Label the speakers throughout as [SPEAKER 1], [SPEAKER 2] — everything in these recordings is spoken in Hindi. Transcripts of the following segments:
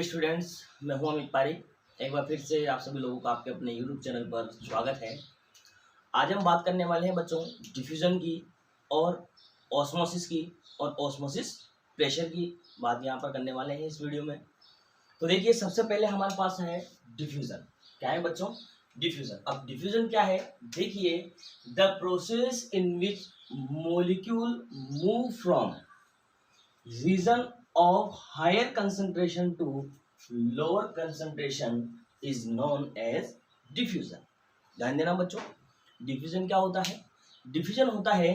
[SPEAKER 1] डियर स्टूडेंट्स, मैं हूं अमित पारिक। एक बार फिर से आप सभी लोगों का आपके अपने यूट्यूब चैनल पर स्वागत है। आज हम बात करने वाले हैं बच्चों डिफ्यूज़न की और ऑस्मोसिस की और ऑस्मोसिस प्रेशर की बात यहाँ पर करने वाले हैं इस वीडियो में। तो देखिए, सबसे पहले हमारे पास है डिफ्यूज़न। क्या है बच्चों? डिफ्यूज़न। अब डिफ्यूज़न क्या है? देखिए, the process in which molecule move from region of higher concentration to lower concentration is known as diffusion। ध्यान देना बच्चों, डिफ्यूजन क्या होता है? डिफ्यूजन होता है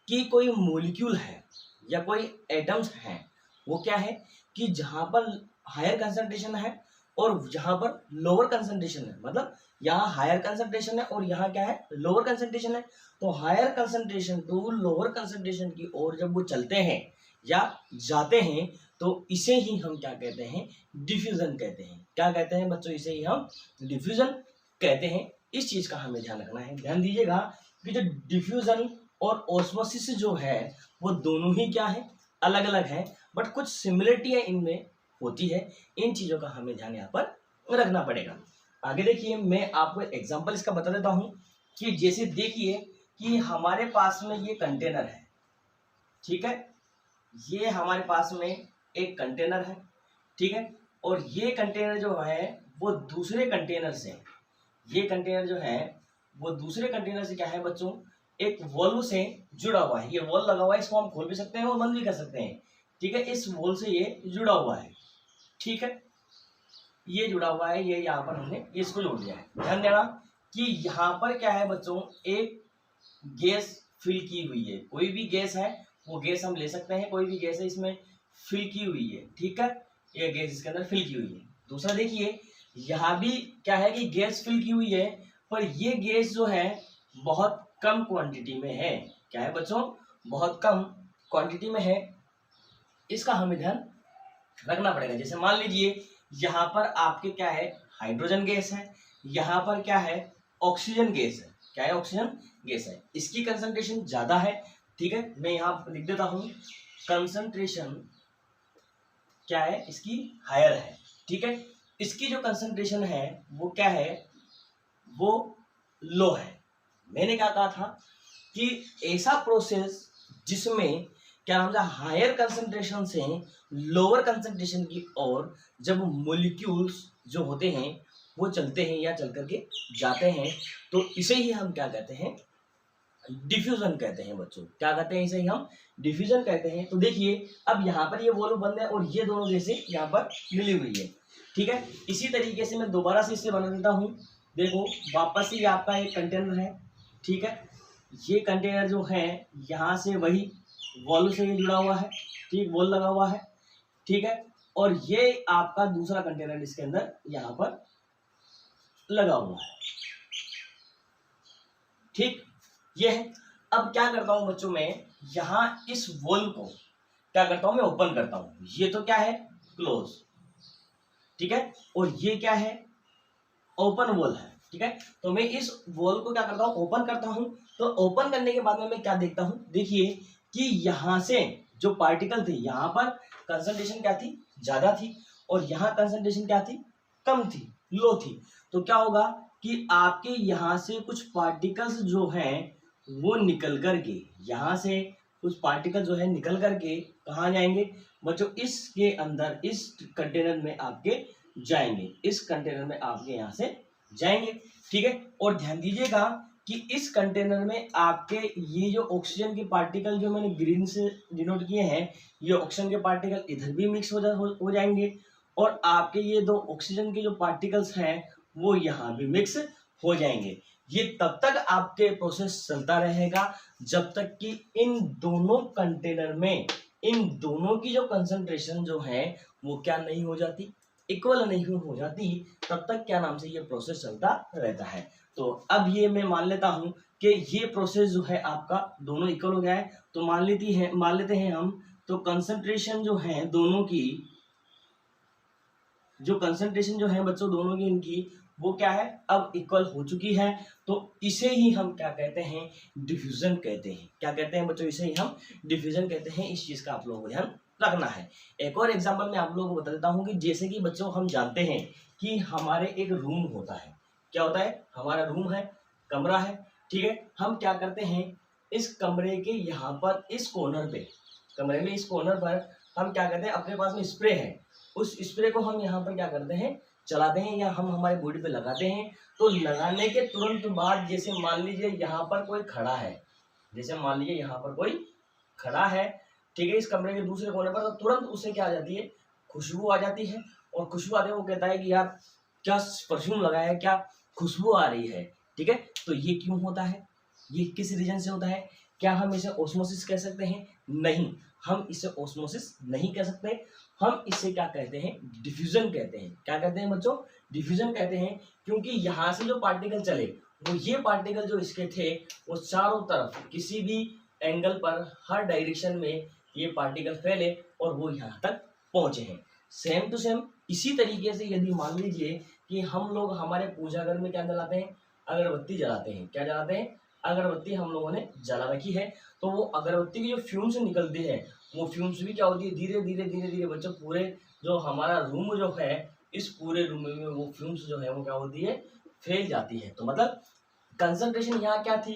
[SPEAKER 1] कि कोई मॉलिक्यूल है या कोई एटम्स हैं, वो क्या है कि जहाँ पर हायर कंसंट्रेशन है और जहाँ पर लोअर कंसंट्रेशन है, मतलब यहाँ हायर कंसंट्रेशन है और यहाँ क्या है, लोअर कंसंट्रेशन है। तो higher concentration to lower concentration की ओर जब वो चलते हैं या जाते हैं तो इसे ही हम क्या कहते हैं? डिफ्यूजन कहते हैं। क्या कहते हैं बच्चों? इसे ही हम डिफ्यूजन कहते हैं। इस चीज का हमें ध्यान रखना है। ध्यान दीजिएगा कि जो डिफ्यूजन और ऑस्मोसिस जो है वो दोनों ही क्या है? अलग अलग है, बट कुछ सिमिलरिटी है इनमें होती है। इन चीजों का हमें ध्यान यहाँ पर रखना पड़ेगा। आगे देखिए, मैं आपको एग्जाम्पल इसका बता देता हूँ कि जैसे देखिए कि हमारे पास में ये कंटेनर है, ठीक है, ये हमारे पास में एक कंटेनर है, ठीक है, और ये कंटेनर जो है वो दूसरे कंटेनर से, ये कंटेनर जो है वो दूसरे कंटेनर से क्या है बच्चों? एक वॉल्व से जुड़ा हुआ है। ये वॉल्व लगा हुआ है, इसको हम खोल भी सकते हैं और बंद भी कर सकते हैं, ठीक है। इस वॉल्व से ये जुड़ा हुआ है, ठीक है, ये जुड़ा हुआ है, ये यहाँ पर हमने इसको जोड़ दिया है। ध्यान देना कि यहाँ पर क्या है बच्चों? एक गैस फिल की हुई है। कोई भी गैस है वो गैस हम ले सकते हैं, कोई भी गैस है इसमें फिल की हुई है, ठीक है, ये गैस इसके अंदर फिल की हुई है। दूसरा देखिए, यहाँ भी क्या है कि गैस फिल की हुई है, पर ये गैस जो है बहुत कम क्वांटिटी में है। क्या है बच्चों? बहुत कम क्वांटिटी में है। इसका हमें ध्यान रखना पड़ेगा। जैसे मान लीजिए यहाँ पर आपके क्या है? हाइड्रोजन गैस है, यहाँ पर क्या है? ऑक्सीजन गैस है। क्या है? ऑक्सीजन गैस है। इसकी कंसंट्रेशन ज्यादा है, ठीक है, मैं यहाँ लिख देता हूँ कंसंट्रेशन क्या है? इसकी हायर है, ठीक है। इसकी जो कंसंट्रेशन है वो क्या है? वो लो है। मैंने क्या कहा था कि ऐसा प्रोसेस जिसमें क्या नाम है, हायर कंसंट्रेशन से लोअर कंसंट्रेशन की ओर जब मॉलिक्यूल्स जो होते हैं वो चलते हैं या चल करके जाते हैं, तो इसे ही हम क्या कहते हैं? डिफ्यूजन कहते हैं बच्चों। क्या कहते हैं? इसे ही हम डिफ्यूजन कहते हैं। तो देखिए, अब यहाँ पर ये वॉल्व बंद है और ये दोनों गैसें यहाँ पर मिली हुई है, ठीक है। इसी तरीके से मैं दोबारा से इसे बना देता हूँ। देखो, वापस से ये आपका एक कंटेनर है, ठीक है, ये कंटेनर जो है यहाँ से वही वॉल्व से ही जुड़ा हुआ है, ठीक, वॉल्व लगा हुआ है, ठीक है, और ये आपका दूसरा कंटेनर इसके अंदर यहाँ पर लगा हुआ है, ठीक, ये है। अब क्या करता हूं बच्चों, मैं यहाँ इस वॉल्व को क्या करता हूं? मैं ओपन करता हूं। ये तो क्या है? क्लोज, ठीक है, और ये क्या है? ओपन वॉल है, ठीक है। तो मैं इस वॉल को क्या करता हूं? ओपन करता हूं। तो ओपन करने के बाद में मैं क्या देखता हूं? देखिए कि यहाँ से जो पार्टिकल थे, यहाँ पर कंसंट्रेशन क्या थी? ज्यादा थी, और यहाँ कंसंट्रेशन क्या थी? कम थी, लो थी। तो क्या होगा कि आपके यहाँ से कुछ पार्टिकल्स जो हैं वो निकल करके, यहाँ से कुछ पार्टिकल जो है निकल करके कहाँ जाएंगे बच्चों? इसके अंदर, इस कंटेनर में आपके जाएंगे, इस कंटेनर में आपके यहाँ से जाएंगे, ठीक है। और ध्यान दीजिएगा कि इस कंटेनर में आपके ये जो ऑक्सीजन के पार्टिकल जो मैंने ग्रीन से डिनोट किए हैं, ये ऑक्सीजन के पार्टिकल इधर भी मिक्स हो जाएंगे, और आपके ये दो ऑक्सीजन के जो पार्टिकल्स हैं वो यहाँ भी मिक्स हो जाएंगे। ये तब तक आपके प्रोसेस चलता रहेगा जब तक कि इन दोनों कंटेनर में इन दोनों की जो कंसंट्रेशन जो है वो क्या नहीं हो जाती? इक्वल नहीं हो जाती। तब तक क्या नाम से ये प्रोसेस चलता रहता है। तो अब ये मैं मान लेता हूं कि ये प्रोसेस जो है आपका दोनों इक्वल हो गया है। तो मान लेते हैं हम, तो कंसंट्रेशन जो है दोनों की, जो कंसंट्रेशन जो है बच्चों दोनों की, इनकी वो क्या है? अब इक्वल हो चुकी है। तो इसे ही हम क्या कहते हैं? डिफ्यूजन कहते हैं। क्या कहते हैं बच्चों? इसे ही हम डिफ्यूजन कहते हैं। इस चीज का आप लोगों को ध्यान रखना है। एक और एग्जांपल मैं आप लोगों को बता देता हूँ कि जैसे कि बच्चों हम जानते हैं कि हमारे एक रूम होता है, क्या होता है, हमारा रूम है, कमरा है, ठीक है। हम क्या करते हैं, इस कमरे के यहाँ पर इस कॉर्नर पे, कमरे में इस कॉर्नर पर हम क्या करते हैं, अपने पास में स्प्रे है, उस स्प्रे को हम यहाँ पर क्या करते हैं, चलाते हैं या हम हमारे बॉडी पे लगाते हैं। तो लगाने के तुरंत बाद जैसे मान लीजिए यहाँ पर कोई खड़ा है, जैसे मान लीजिए यहाँ पर कोई खड़ा है, ठीक है, इस कमरे के दूसरे कोने पर, तो तुरंत उसे क्या आ जाती है, खुशबू आ जाती है। और खुशबू आते वो कहता है कि यार क्या परफ्यूम लगाया है, क्या खुशबू आ रही है, ठीक है। तो ये क्यों होता है, ये किस रीजन से होता है? क्या हम इसे ऑस्मोसिस कह सकते हैं? नहीं, हम इसे ऑस्मोसिस नहीं कह सकते। हम इसे क्या कहते हैं, डिफ्यूजन कहते हैं। क्या कहते हैं बच्चों, डिफ्यूजन कहते हैं, क्योंकि यहाँ से जो पार्टिकल चले वो ये पार्टिकल जो इसके थे वो चारों तरफ किसी भी एंगल पर हर डायरेक्शन में ये पार्टिकल फैले और वो यहाँ तक पहुँचे हैं। सेम टू सेम इसी तरीके से यदि मान लीजिए कि हम लोग हमारे पूजा घर में क्या जलाते हैं, अगरबत्ती जलाते हैं। क्या जलाते हैं, अगरबत्ती हम लोगों ने जला रखी है। तो वो अगरबत्ती की जो फ्यूम्स निकलती है वो फ्यूम्स भी क्या होती है, धीरे धीरे धीरे धीरे बच्चों पूरे जो हमारा रूम जो है, इस पूरे रूम में वो फ्यूम्स जो है वो क्या होती है, फैल जाती है। तो मतलब कंसंट्रेशन यहाँ क्या थी,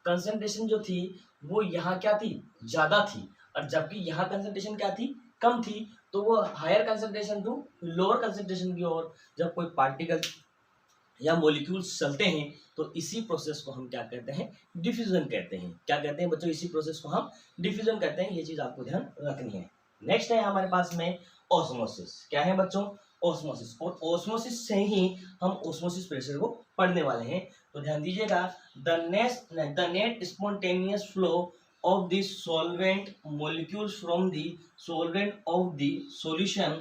[SPEAKER 1] कंसंट्रेशन जो थी वो यहाँ क्या थी, ज़्यादा थी, और जबकि यहाँ कंसंट्रेशन क्या थी, कम थी। तो वो higher concentration to lower concentration की ओर जब कोई पार्टिकल या मॉलिक्यूल्स चलते हैं तो इसी प्रोसेस को हम क्या कहते हैं, डिफ्यूजन कहते हैं। क्या कहते हैं बच्चों, इसी प्रोसेस को हम डिफ्यूजन कहते हैं। ये चीज़ आपको ध्यान रखनी है। नेक्स्ट है हमारे पास में ऑस्मोसिस। क्या है बच्चों, ऑस्मोसिस। और ऑस्मोसिस से ही हम ऑस्मोसिस प्रेशर को पढ़ने वाले हैं। तो ध्यान दीजिएगा, the net spontaneous flow of the solvent molecules from the solvent of the solution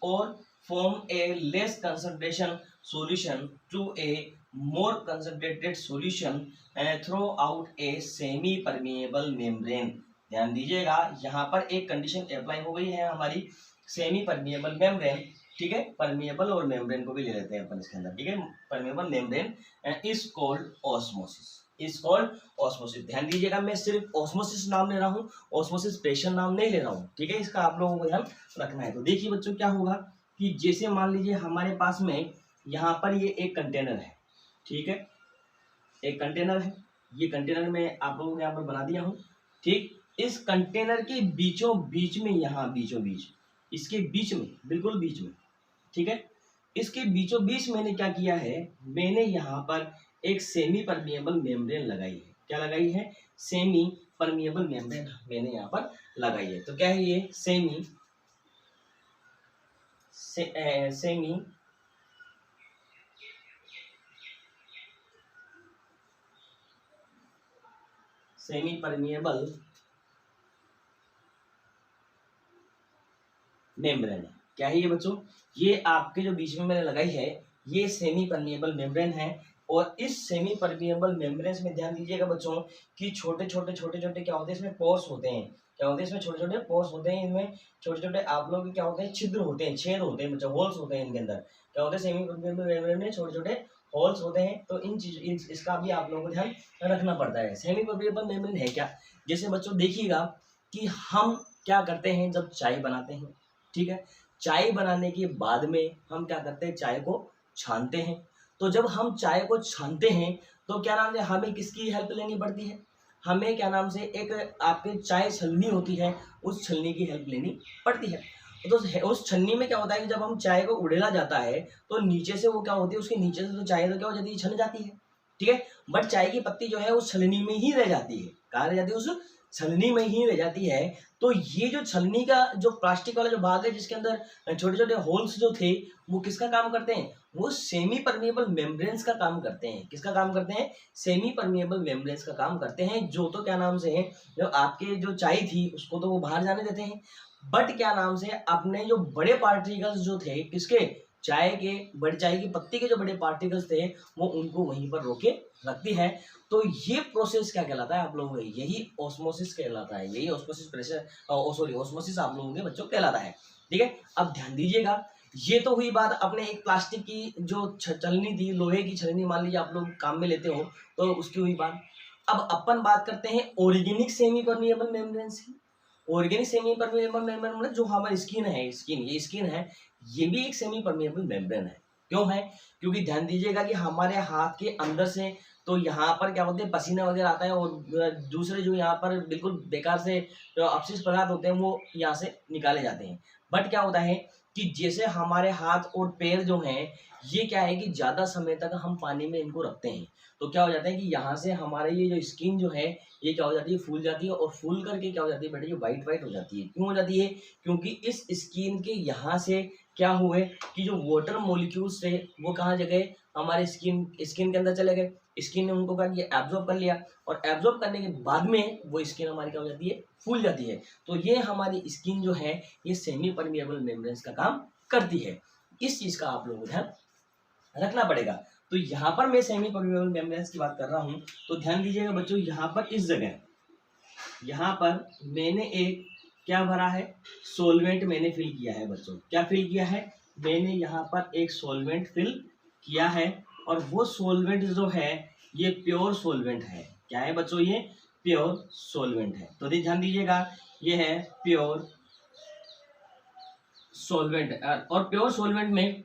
[SPEAKER 1] or form a less concentration solution to a more concentrated solution throughout a semi permeable membrane। ध्यान दीजिएगा, यहाँ पर एक कंडीशन अप्लाई हो गई है हमारी, सेमी परमिएबल मेम्ब्रेन, ठीक है। परमिएबल और मेम्ब्रेन को भी ले लेते हैं अपन इसके अंदर, ठीक है। Permeable membrane is called osmosis, is called osmosis. ध्यान दीजिएगा, मैं सिर्फ ऑस्मोसिस नाम ले रहा हूँ, ऑस्मोसिस प्रेशर नाम नहीं ले रहा हूँ, ठीक है। इसका आप लोगों को ध्यान रखना है। तो देखिए बच्चों क्या होगा कि जैसे मान लीजिए हमारे पास में यहाँ पर ये एक कंटेनर है, ठीक है, एक कंटेनर है, ये कंटेनर में आप लोगों को यहाँ पर बना दिया हूँ, ठीक। इस कंटेनर के बीचों बीच में, यहाँ बीचों बीच, इसके बीच में, बिल्कुल बीच में, ठीक है, इसके बीचों बीच मैंने क्या किया है, मैंने यहाँ पर एक सेमी परमिएबल मेम्ब्रेन लगाई है। क्या लगाई है, सेमी परमिएबल मेम्ब्रेन मैंने यहाँ पर लगाई है। तो क्या है ये, सेमी परमिएबल मेम्ब्रेन है। क्या है ये बच्चों, ये आपके जो बीच में मैंने लगाई है ये सेमी परमिएबल मेम्ब्रेन है। और इस सेमी परमिएबल मेम्ब्रेन में ध्यान दीजिएगा बच्चों कि छोटे छोटे क्या होते हैं, इसमें पोर्स होते हैं। क्या होते हैं, इसमें छोटे छोटे पोर्स होते हैं, इनमें छोटे छोटे आप लोग क्या होते हैं, छिद्र होते हैं, छेद होते हैं बच्चों, होल्स होते हैं इनके अंदर। क्या होते हैं, सेमी परमिएबल मेम्ब्रेन में छोटे छोटे होल्स होते हैं। तो इसका भी आप लोगों को ध्यान रखना पड़ता है। सेमी परमिएबल मेम्ब्रेन है क्या, जैसे बच्चों देखिएगा कि हम क्या करते हैं जब चाय बनाते हैं, ठीक है, चाय बनाने के बाद में हम क्या करते हैं, चाय को छानते हैं। तो जब हम चाय को छानते हैं तो क्या नाम है, हमें किसकी हेल्प लेनी पड़ती है, हमें क्या नाम से एक आपके चाय छलनी होती है, उस छलनी की हेल्प लेनी पड़ती है। तो उस छलनी में क्या होता है कि जब हम चाय को उड़ेला जाता है तो नीचे से वो क्या होती है, उसके नीचे से तो चाय तो क्या हो जाती है, छन जाती है, ठीक है। बट चाय की पत्ती जो है उस छलनी में ही रह जाती है। कहाँ रह जाती है, उस छलनी में ही रह जाती है। तो ये जो छलनी का जो प्लास्टिक वाला जो भाग है जिसके अंदर छोटे छोटे होल्स जो थे वो किसका काम करते हैं, वो सेमी परमिएबल मेम्ब्रेन्स का काम करते हैं। किसका काम करते हैं, सेमी परमिएबल मेम्ब्रेन्स का काम करते हैं। जो तो क्या नाम से है, जो आपके जो चाय थी उसको तो वो बाहर जाने देते हैं, बट क्या नाम से अपने जो बड़े पार्टिकल्स जो थे किसके, चाय के, बड़ी चाय की पत्ती के जो बड़े पार्टिकल्स थे वो उनको वहीं पर रोके रखती है। तो ये प्रोसेस क्या कहलाता है आप लोगों को, यही ऑस्मोसिस कहलाता है, यही ऑस्मोसिस प्रेशर सॉरी ऑस्मोसिस आप लोगों के बच्चों कहलाता है, ठीक है। अब ध्यान दीजिएगा, ये तो हुई बात अपने एक प्लास्टिक की जो छलनी थी, लोहे की छलनी मान लीजिए आप लोग काम में लेते हो तो उसकी हुई बात। अब अपन बात करते हैं ऑर्गेनिक सेमी परमिएबल मेम्ब्रेन्स की। ऑर्गेनिक सेमी परमिएबल मेम्ब्रेन मतलब जो हमारी स्किन है, ये स्किन है, ये भी एक सेमी परमिएबल मेम्ब्रेन है। क्यों है? क्योंकि ध्यान दीजिएगा कि हमारे हाथ के अंदर से तो यहाँ पर क्या होते हैं, पसीना वगैरह आता है, और दूसरे जो यहाँ पर बिल्कुल बेकार से जो अपशिष्ट पदार्थ होते हैं वो यहाँ से निकाले जाते हैं। बट क्या होता है कि जैसे हमारे हाथ और पैर जो हैं, ये क्या है कि ज़्यादा समय तक हम पानी में इनको रखते हैं, तो क्या हो जाता है कि यहाँ से हमारे ये जो स्किन जो है ये क्या हो जाती है, फूल जाती है, और फूल करके क्या हो जाती है बेटा, ये वाइट वाइट हो जाती है। क्यों हो जाती है? क्योंकि इस स्किन के यहाँ से क्या हुए कि जो वाटर मॉलिक्यूल्स थे वो कहाँ जगह, हमारे स्किन के अंदर चले गए। स्किन ने उनको क्या किया, एब्जॉर्ब कर लिया, और एब्जॉर्ब करने के बाद में वो स्किन हमारी क्या हो जाती है, फूल जाती है। तो ये हमारी स्किन जो है ये सेमी परमिएबल मेम्ब्रेन्स का काम करती है। इस चीज का आप लोगों को ध्यान रखना पड़ेगा। तो यहाँ पर मैं सेमी परमिएबल मेम्ब्रेन्स की बात कर रहा हूँ, तो ध्यान दीजिएगा बच्चों, यहाँ पर इस जगह, यहाँ पर मैंने एक क्या भरा है, सोलवेंट मैंने फिल किया है बच्चों। क्या फिल किया है? मैंने यहाँ पर एक सोलवेंट फिल किया है, और वो सोलवेंट जो है ये प्योर सोलवेंट है। क्या है बच्चों? ये प्योर सोलवेंट है। तो ध्यान दीजिएगा, ये है प्योर सोलवेंट। और प्योर सोलवेंट में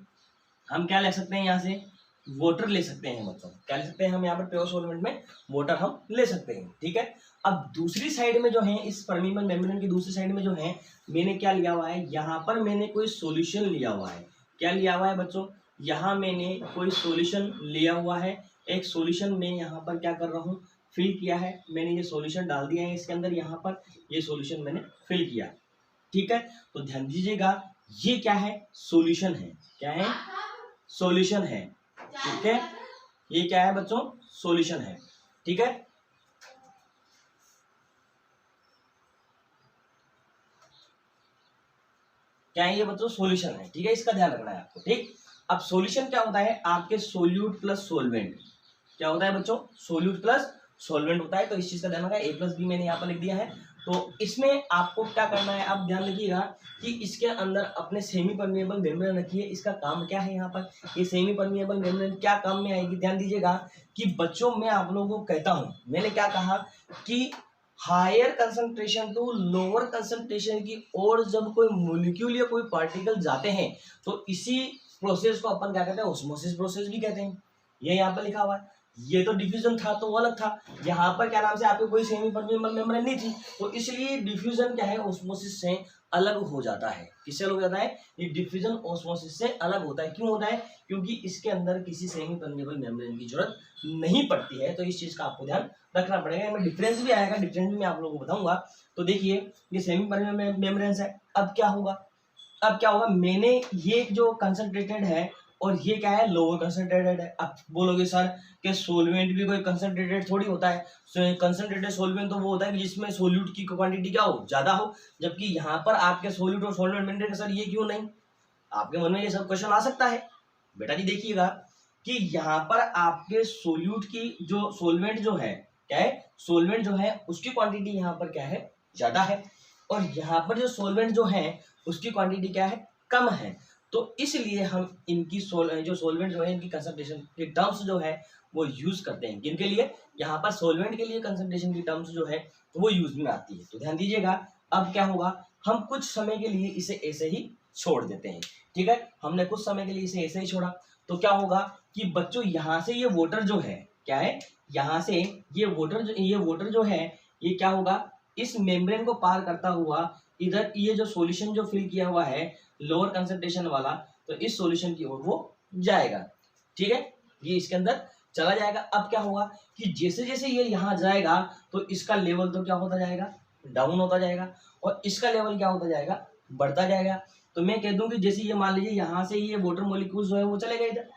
[SPEAKER 1] हम क्या ले सकते हैं, यहाँ से वाटर ले सकते हैं बच्चों। क्या ले सकते हैं हम यहाँ पर प्योर सोलवेंट में? वाटर हम ले सकते हैं। ठीक है। अब दूसरी साइड में जो है, इस परमिएबल मेम्ब्रेन की दूसरी साइड में जो है, मैंने क्या लिया हुआ है, यहाँ पर मैंने कोई सॉल्यूशन लिया हुआ है। क्या लिया हुआ है बच्चों? यहाँ मैंने कोई सॉल्यूशन लिया हुआ है। एक सॉल्यूशन मैं यहाँ पर क्या कर रहा हूँ, फिल किया है। मैंने ये सॉल्यूशन डाल दिया है इसके अंदर, यहाँ पर ये सॉल्यूशन मैंने फिल किया। ठीक है। तो ध्यान दीजिएगा, ये क्या है? सॉल्यूशन है। क्या है? सॉल्यूशन है। ठीक है। ये क्या है बच्चों? सॉल्यूशन है। ठीक है। क्या है ये बच्चों? सॉल्यूशन है। ठीक है, इसका ध्यान रखना है आपको। ठीक। अब सॉल्यूशन क्या होता है? आपके सोल्यूट प्लस सोलवेंट। क्या होता है बच्चों? सोल्यूट प्लस सोलवेंट होता है। तो इस चीज का ध्यान रखना है। A+B मैंने यहाँ पर लिख दिया है। तो इसमें आपको क्या करना है, आप ध्यान रखिएगा कि इसके अंदर अपने सेमी परमिएबल मेम्ब्रेन रखिए। इसका काम क्या है यहाँ पर, ये सेमी परमिएबल मेम्ब्रेन क्या काम में आएगी? ध्यान दीजिएगा कि बच्चों, मैं आप लोगों को कहता हूँ, मैंने क्या कहा कि higher concentration to lower concentration की ओर जब कोई मॉलिक्यूल या कोई पार्टिकल जाते हैं, तो इसी प्रोसेस को अपन क्या कहते हैं? ऑस्मोसिस प्रोसेस भी कहते हैं। ये यहाँ पर लिखा हुआ है। ये तो डिफ्यूजन था तो वो अलग था, यहाँ पर क्या नाम से आपके कोई सेमी परमिएबल मेम्ब्रेन नहीं थी, तो इसलिए डिफ्यूजन क्या है, ऑस्मोसिस से अलग हो जाता है। किससे अलग हो जाता है? ये डिफ्यूजन ऑस्मोसिस से अलग होता है। क्यों होता है? क्योंकि इसके अंदर किसी सेमी परमिएबल मेम्ब्रेन की जरूरत नहीं पड़ती है। तो इस चीज का आपको ध्यान रखना पड़ेगा। इसमें डिफरेंस भी आएगा, डिफरेंस भी मैं आप लोगों को बताऊंगा। तो देखिए, ये सेमी परमिएबल मेम्ब्रेन है। अब क्या होगा, मैंने ये जो कंसंट्रेटेड है और ये क्या है, लोअर कंसंट्रेटेड है। अब बोलोगे सर कि सोलवेंट भी कोई कंसंट्रेटेड थोड़ी होता है। कंसंट्रेटेड सोलवेंट तो वो होता है कि जिसमें सोल्यूट की क्वांटिटी क्या हो, ज्यादा हो। जबकि यहाँ पर आपके सोल्यूट और सोलवेंट मेंटेन, सर ये क्यों नहीं? आपके मन में ये सब क्वेश्चन आ सकता है। बेटा जी देखिएगा कि यहाँ पर आपके सोल्यूट की जो सोलवेंट जो है, क्या है, सोलवेंट जो है उसकी क्वांटिटी यहाँ पर क्या है, ज्यादा है, और यहाँ पर जो सोलवेंट जो है उसकी क्वांटिटी क्या है, कम है। तो इसलिए हम इनकी जो सोलवेंट जो है इनकी कंसंट्रेशन के टर्म्स जो है वो यूज करते हैं। किनके लिए? यहाँ पर सोलवेंट के लिए कंसंट्रेशन की टर्म्स जो है वो यूज में आती है। तो ध्यान दीजिएगा, अब क्या होगा, हम कुछ समय के लिए इसे ऐसे ही छोड़ देते हैं। ठीक है, हमने कुछ समय के लिए इसे ऐसे ही छोड़ा, तो क्या होगा कि बच्चों यहाँ से ये वाटर जो है, क्या है, यहाँ से ये वाटर जो है ये क्या होगा, इस मेम्ब्रेन को पार करता हुआ इधर ये जो सॉल्यूशन जो फिल किया हुआ है लोअर कंसंट्रेशन वाला, तो इस सॉल्यूशन की ओर वो जाएगा। ठीक है, ये इसके अंदर चला जाएगा। अब क्या होगा कि जैसे जैसे ये यहाँ जाएगा तो इसका लेवल तो क्या होता जाएगा, डाउन होता जाएगा, और इसका लेवल क्या होता जाएगा, बढ़ता जाएगा। तो मैं कह दूं कि जैसे ये मान लीजिए यहाँ से ये वाटर मॉलिक्यूल्स जो है वो चले गए इधर।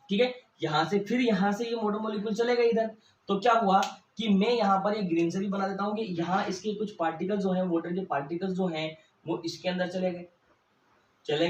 [SPEAKER 1] ठीक है, यहाँ से फिर यहाँ से ये वाटर मॉलिक्यूल चले गए इधर। तो क्या हुआ कि मैं यहाँ पर एक ग्रीन से भी बना देता हूँ कि यहाँ इसके कुछ पार्टिकल जो है, वाटर के पार्टिकल्स जो हैं वो इसके अंदर चले गए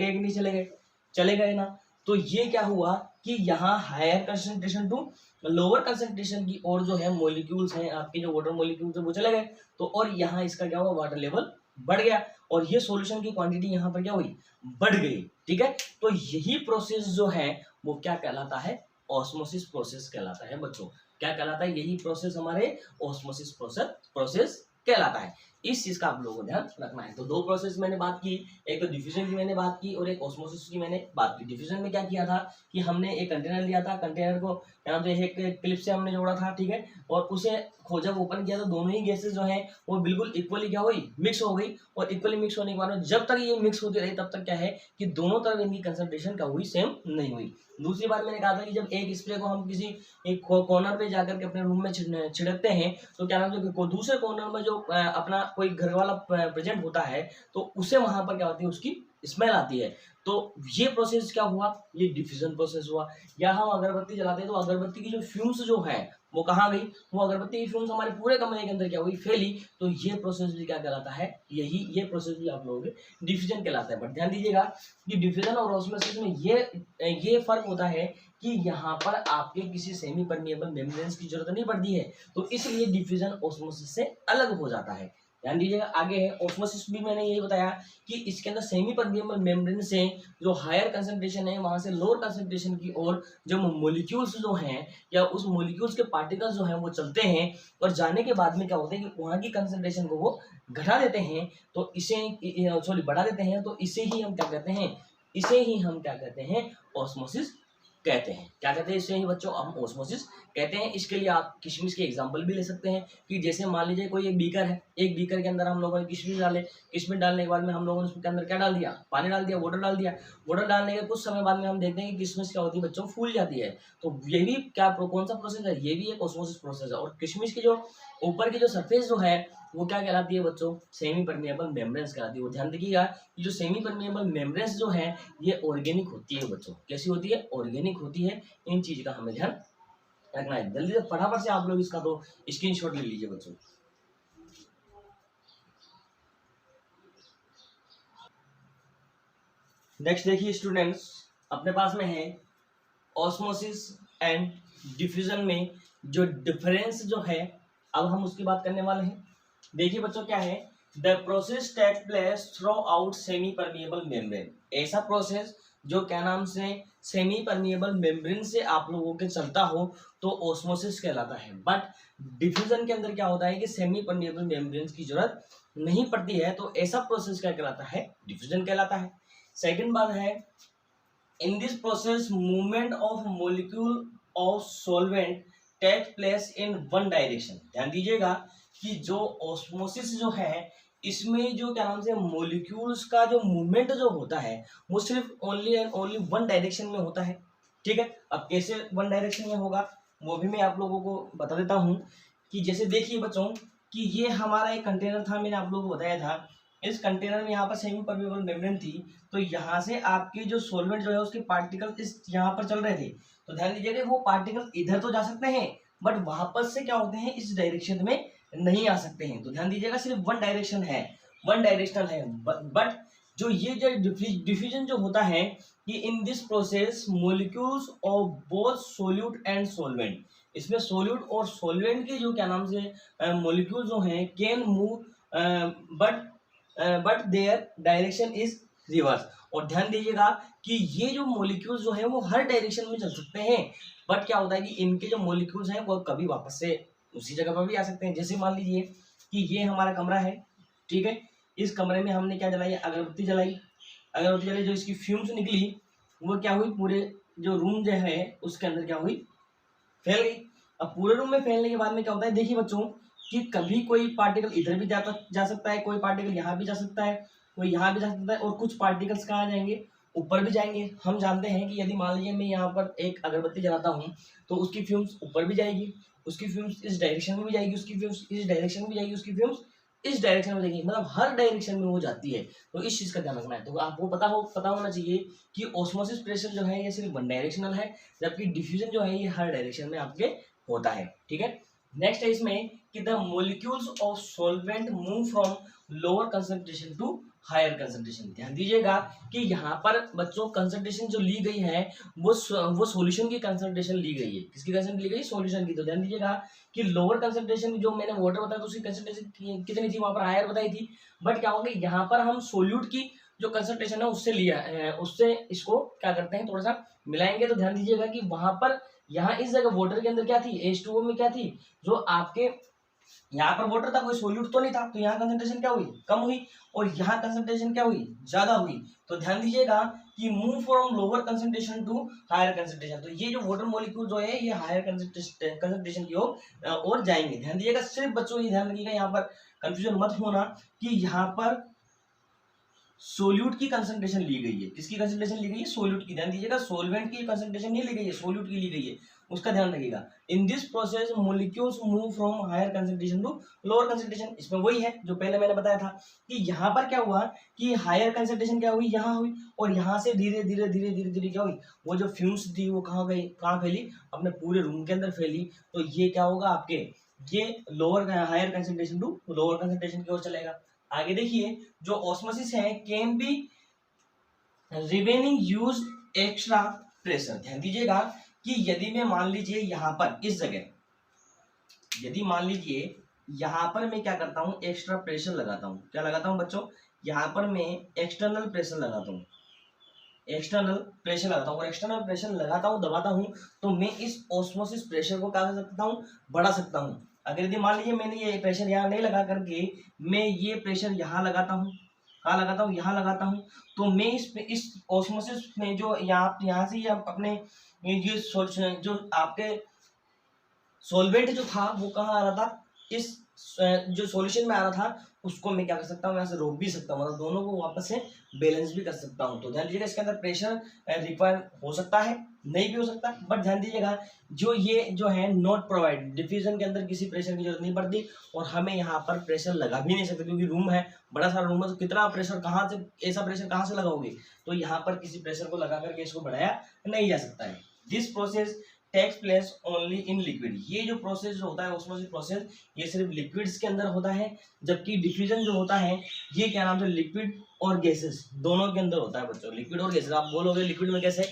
[SPEAKER 1] कि नहीं चले गए? चले गए ना। तो ये क्या हुआ कि यहाँ higher concentration to lower concentration की और जो है मॉलिक्यूल्स हैं आपके, जो वाटर मॉलिक्यूल्स है वो चले गए। तो और यहाँ इसका क्या हुआ, वाटर लेवल बढ़ गया, और ये सॉल्यूशन की क्वांटिटी यहाँ पर क्या हुई, बढ़ गई। ठीक है, तो यही प्रोसेस जो है वो क्या कहलाता है, ऑस्मोसिस प्रोसेस कहलाता है बच्चों। क्या कहलाता है? यही प्रोसेस हमारे ऑस्मोसिस प्रोसेस कहलाता है। इस चीज का आप लोगों को ध्यान रखना है। तो दो प्रोसेस मैंने बात की, एक तो डिफ्यूजन की मैंने बात की और एक ऑस्मोसिस की मैंने बात की। डिफ्यूजन में क्या किया था कि हमने एक कंटेनर लिया था, कंटेनर को यहाँ पे एक क्लिप से हमने जोड़ा था, ठीक है, और उसे जब ओपन किया तो दोनों ही गैसेस जो है वो बिल्कुल इक्वली क्या हुई, मिक्स हो गई। और इक्वली मिक्स होने के बाद जब तक ये मिक्स होती रही तब तक क्या है कि दोनों तरफ इनकी कंसंट्रेशन क्या हुई, सेम नहीं हुई। दूसरी बात मैंने कहा था कि जब एक स्प्रे को हम किसी एक कॉर्नर पे जाकर के अपने रूम में छिड़कते हैं तो क्या नाम है, दूसरे कॉर्नर में जो अपना कोई घर वाला प्रेजेंट होता है तो उसे वहां पर क्या होती है, उसकी स्मेल आती है। तो ये प्रोसेस क्या हुआ, ये डिफ्यूजन प्रोसेस हुआ। या हम अगरबत्ती जलाते हैं तो अगरबत्ती की जो फ्यूम्स जो है वो कहाँ गई, वो अगरबत्ती की फ्यूम्स हमारे पूरे कमरे के अंदर क्या हुई, फैली। तो ये प्रोसेस भी क्या कहलाता है, ये प्रोसेस भी आप लोगों के डिफ्यूजन कहलाता है। बट ध्यान दीजिएगा कि डिफ्यूजन और ऑस्मोसिस में ये फर्क होता है कि यहाँ पर आपके किसी सेमी परमिएबल मेम्ब्रेन्स की जरूरत नहीं पड़ती है, तो इसलिए डिफ्यूजन ऑस्मोसिस से अलग हो जाता है। ध्यान दीजिएगा। आगे है ऑस्मोसिस, भी मैंने यही बताया कि इसके अंदर सेमी परमिएबल मेम्ब्रेन से जो हायर कंसंट्रेशन है वहां से लोअर कंसंट्रेशन की ओर जो मॉलिक्यूल्स जो हैं या उस मॉलिक्यूल्स के पार्टिकल्स जो हैं वो चलते हैं और जाने के बाद में क्या होता है कि वहां की कंसंट्रेशन को वो घटा देते हैं, तो इसे बढ़ा देते हैं। तो इसे ही हम क्या कहते हैं, ऑस्मोसिस कहते हैं। क्या कहते हैं इसे ही बच्चों, हम ऑस्मोसिस कहते हैं। इसके लिए आप किशमिश के एग्जांपल भी ले सकते हैं कि जैसे मान लीजिए कोई एक बीकर है, एक बीकर के अंदर हम लोगों ने किशमिश डाले, किशमिश डालने के बाद में हम लोगों ने उसके अंदर क्या डाल दिया, पानी डाल दिया, वाटर डाल दिया। वाटर डालने के कुछ समय बाद में हम देखते हैं कि किशमिश क्या होती है बच्चों, फूल जाती है। तो ये भी क्या कौन सा प्रोसेस है, ये भी एक ऑस्मोसिस प्रोसेस है। और किशमिश की जो ऊपर की जो सरफेस जो है वो क्या कहलाती है बच्चों, सेमी परमिएबल मेम्ब्रेन्स कहलाती है। और ध्यान रखिएगा कि जो सेमी परमिएबल मेम्ब्रेन्स जो है ये ऑर्गेनिक होती है बच्चों। कैसी होती है, ऑर्गेनिक होती है। इन चीज का हमें ध्यान रखना है। जल्दी से फटाफट से आप लोग इसका तो स्क्रीनशॉट ले लीजिए बच्चों। नेक्स्ट देखिए स्टूडेंट्स, अपने पास में है ऑस्मोसिस एंड डिफ्यूजन में जो डिफरेंस जो है, अब हम उसकी बात करने वाले हैं। देखिए बच्चों क्या है, the process take place throughout semi permeable membrane. ऐसा प्रोसेस जो क्या नाम से सेमी परमिएबल मेम्ब्रेन से आप लोगों के चलता हो तो ऑस्मोसिस कहलाता है। बट डिफ्यूजन के अंदर क्या होता है कि सेमी परमिएबल मेम्ब्रेन की जरूरत नहीं पड़ती है, तो ऐसा प्रोसेस क्या कहलाता है, डिफ्यूजन कहलाता है। सेकेंड बात है, in this process movement of molecule of solvent take place in one direction. ध्यान दीजिएगा कि जो ऑस्मोसिस जो है इसमें जो क्या नाम से मॉलिक्यूल्स का जो मूवमेंट जो होता है वो सिर्फ only and only one direction में होता है। ठीक है, अब कैसे वन डायरेक्शन में होगा वो भी मैं आप लोगों को बता देता हूँ कि जैसे देखिए बच्चों कि ये हमारा एक कंटेनर था, मैंने आप लोगों को बताया था। इस कंटेनर में यहाँ पर सेमी परमिएबल मेम्ब्रेन थी, तो यहाँ से आपके जो सॉल्वेंट जो है उसके पार्टिकल इस यहाँ पर चल रहे थे। तो ध्यान दीजिएगा वो पार्टिकल इधर तो जा सकते हैं बट वापस से क्या होते हैं, इस डायरेक्शन में नहीं आ सकते हैं। तो ध्यान दीजिएगा सिर्फ वन डायरेक्शन है, वन डायरेक्शनल है। बट जो ये जो डिफ्यूजन जो होता है कि इन this process molecules of both solute and solvent, इसमें सोल्यूट और सॉल्वेंट के जो क्या नाम से मॉलिक्यूल जो हैं can move but their direction is reverse. और ध्यान दीजिएगा कि ये जो मॉलिक्यूल्स जो है वो हर डायरेक्शन में चल सकते हैं, बट क्या होता है कि इनके जो मॉलिक्यूल्स हैं वो कभी वापस से उसी जगह पर भी आ सकते हैं। जैसे मान लीजिए कि ये हमारा कमरा है, ठीक है, इस कमरे में हमने क्या जलाई, अगरबत्ती जलाई। अगरबत्ती जलाई, जो इसकी फ्यूम्स निकली वो क्या हुई, पूरे जो रूम जो है उसके अंदर क्या हुई, फैल गई। अब पूरे रूम में फैलने के बाद में क्या होता है, देखिए बच्चों कि कभी कोई पार्टिकल इधर भी जा सकता है, कोई पार्टिकल यहाँ भी जा सकता है, कोई यहाँ भी जा सकता है, और कुछ पार्टिकल्स कहाँ जाएंगे, ऊपर भी जाएंगे। हम जानते हैं कि यदि मान लीजिए मैं यहाँ पर एक अगरबत्ती जलाता हूँ तो उसकी फ्यूम्स ऊपर भी जाएगी, उसकी फ्यूम्स इस डायरेक्शन में भी जाएगी, उसकी फ्यूम्स इस डायरेक्शन में भी जाएगी, उसकी फ्यूम्स इस डायरेक्शन में जाएगी, मतलब हर डायरेक्शन में वो जाती है। तो इस चीज का ध्यान रखना है। तो आपको पता होना चाहिए कि ऑस्मोसिस प्रेशर जो है ये सिर्फ वन डायरेक्शनल है, जबकि डिफ्यूजन जो है ये हर डायरेक्शन में आपके होता है। ठीक है, नेक्स्ट है इसमें कि the molecules of solvent move from lower concentration to higher concentration. ध्यान दीजिएगा कि यहाँ पर बच्चों कंसंट्रेशन जो ली गई है वो सॉल्यूशन की कंसंट्रेशन ली गई है। किसकी कंसंट्रेशन ली गई, सॉल्यूशन की। तो ध्यान दीजिएगा कि लोअर कंसंट्रेशन जो मैंने वाटर बताया तो उसकी कंसंट्रेशन कितनी थी, वहां पर हायर बताई थी। बट क्या होगा, यहाँ पर हम सोल्यूट की जो कंसंट्रेशन है उससे लिया, उससे इसको क्या करते हैं, थोड़ा सा मिलाएंगे। तो ध्यान दीजिएगा कि वहां पर यहाँ इस जगह वाटर के अंदर क्या थी, H2O में क्या थी, जो आपके यहाँ पर वाटर था, कोई सोल्यूट तो नहीं था, तो यहाँ कंसंट्रेशन क्या हुई, कम हुई, और यहाँ कंसंट्रेशन क्या हुई, ज्यादा हुई। तो ध्यान दीजिएगा कि move from lower concentration to higher concentration, तो ये जो वाटर मॉलिक्यूल जो है ये हायर कंसंट्रेशन की ओर जाएंगे। ध्यान दीजिएगा, सिर्फ बच्चों ये ध्यान रखिएगा, यहाँ पर कंफ्यूजन मत होना कि यहाँ पर सोल्यूट की कंसंट्रेशन ली गई है। किसकी कंसंट्रेशन ली गई है, सोल्यूट की। ध्यान दीजिएगा, सोल्वेंट की कंसंट्रेशन नहीं ली गई है, सोल्यूट की ली गई है, उसका ध्यान रखिएगा। In this process molecules move from higher concentration to lower concentration. इसमें वही है जो पहले मैंने बताया था कि यहाँ पर क्या हुआ कि हायर कंसंट्रेशन क्या हुई, यहाँ हुई, और यहाँ से धीरे धीरे धीरे धीरे धीरे क्या हुई, वो जो फ्यूम्स थी वो कहाँ गई, कहाँ फैली, अपने पूरे रूम के अंदर फैली। तो ये क्या होगा आपके, ये lower higher concentration to lower concentration की ओर चलेगा। आगे देखिए, जो ऑस्मोसिस है can be remaining use extra pressure. ध्यान दीजिएगा कि यदि मैं मान लीजिए यहाँ पर इस जगह, यदि मान लीजिए यहाँ पर मैं क्या करता हूँ, एक्स्ट्रा प्रेशर लगाता हूँ। क्या लगाता हूँ बच्चों, यहाँ पर मैं एक्सटर्नल प्रेशर लगाता हूँ, एक्सटर्नल प्रेशर लगाता हूँ, और एक्सटर्नल प्रेशर लगाता हूँ, दबाता हूँ, तो मैं इस ऑस्मोसिस प्रेशर को क्या कर सकता हूँ, बढ़ा सकता हूँ। अगर यदि मान लीजिए मैंने ये प्रेशर यहाँ नहीं लगा करके मैं ये प्रेशर यहाँ लगाता हूँ, कहाँ लगाता हूँ, यहाँ लगाता हूँ, तो मैं इस ऑस्मोसिस में जो यहाँ से अपने ये जो आपके सॉल्वेंट जो था वो कहाँ आ रहा था, इस जो सॉल्यूशन में आ रहा था उसको मैं क्या कर सकता हूँ, यहाँ से रोक भी सकता हूँ, मतलब दोनों को वापस से बैलेंस भी कर सकता हूँ। तो ध्यान दीजिएगा, इसके अंदर प्रेशर रिक्वायर हो सकता है, नहीं भी हो सकता, बट ध्यान दीजिएगा जो ये जो है नॉट प्रोवाइड, डिफ्यूजन के अंदर किसी प्रेशर की जरूरत नहीं पड़ती, और हमें यहाँ पर प्रेशर लगा भी नहीं सकते क्योंकि रूम है, बड़ा सारा रूम है, तो कितना प्रेशर कहाँ से, ऐसा प्रेशर कहाँ से लगाओगे, तो यहाँ पर किसी प्रेशर को लगा करके इसको बढ़ाया नहीं जा सकता है। This process takes place only in liquid. ये जो प्रोसेस जो होता है ऑस्मोसिस प्रोसेस, ये सिर्फ लिक्विड्स के अंदर होता है, जबकि डिफ्यूजन जो होता है ये क्या नाम से, लिक्विड और गैसेस दोनों के अंदर होता है बच्चों। लिक्विड और गैसेस, आप बोलोगे लिक्विड में कैसे,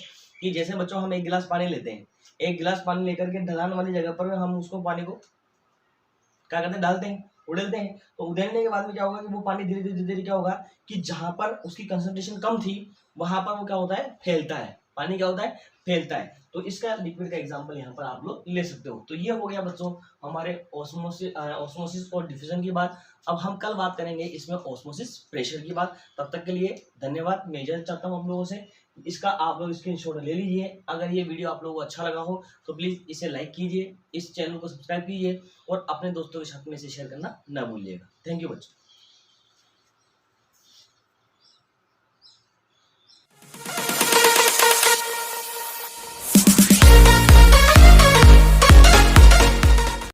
[SPEAKER 1] कि जैसे बच्चों हम एक गिलास पानी लेते हैं, एक गिलास पानी लेकर के ढलान वाली जगह पर हम उसको पानी को क्या करते हैं, डालते हैं, उड़ेलते हैं, तो उड़ेलने के बाद में क्या होगा कि वो पानी धीरे धीरे धीरे क्या होगा कि जहां पर उसकी कंसंट्रेशन कम थी वहां पर वो क्या होता है, फैलता है, पानी क्या होता है, फैलता है। तो इसका लिक्विड का एग्जांपल यहाँ पर आप लोग ले सकते हो। तो ये हो गया बच्चों हमारे ऑस्मोसिस और डिफ्यूजन की बात। अब हम कल बात करेंगे इसमें ऑस्मोसिस प्रेशर की बात। तब तक के लिए धन्यवाद। मैं इजाजत चाहता हूँ आप लोगों से, इसका आप लोग स्क्रीनशॉट ले लीजिए। अगर ये वीडियो आप लोगों को अच्छा लगा हो तो प्लीज़ इसे लाइक कीजिए, इस चैनल को सब्सक्राइब कीजिए, और अपने दोस्तों के साथ में इसे शेयर करना ना भूलिएगा। थैंक यू बच्चों।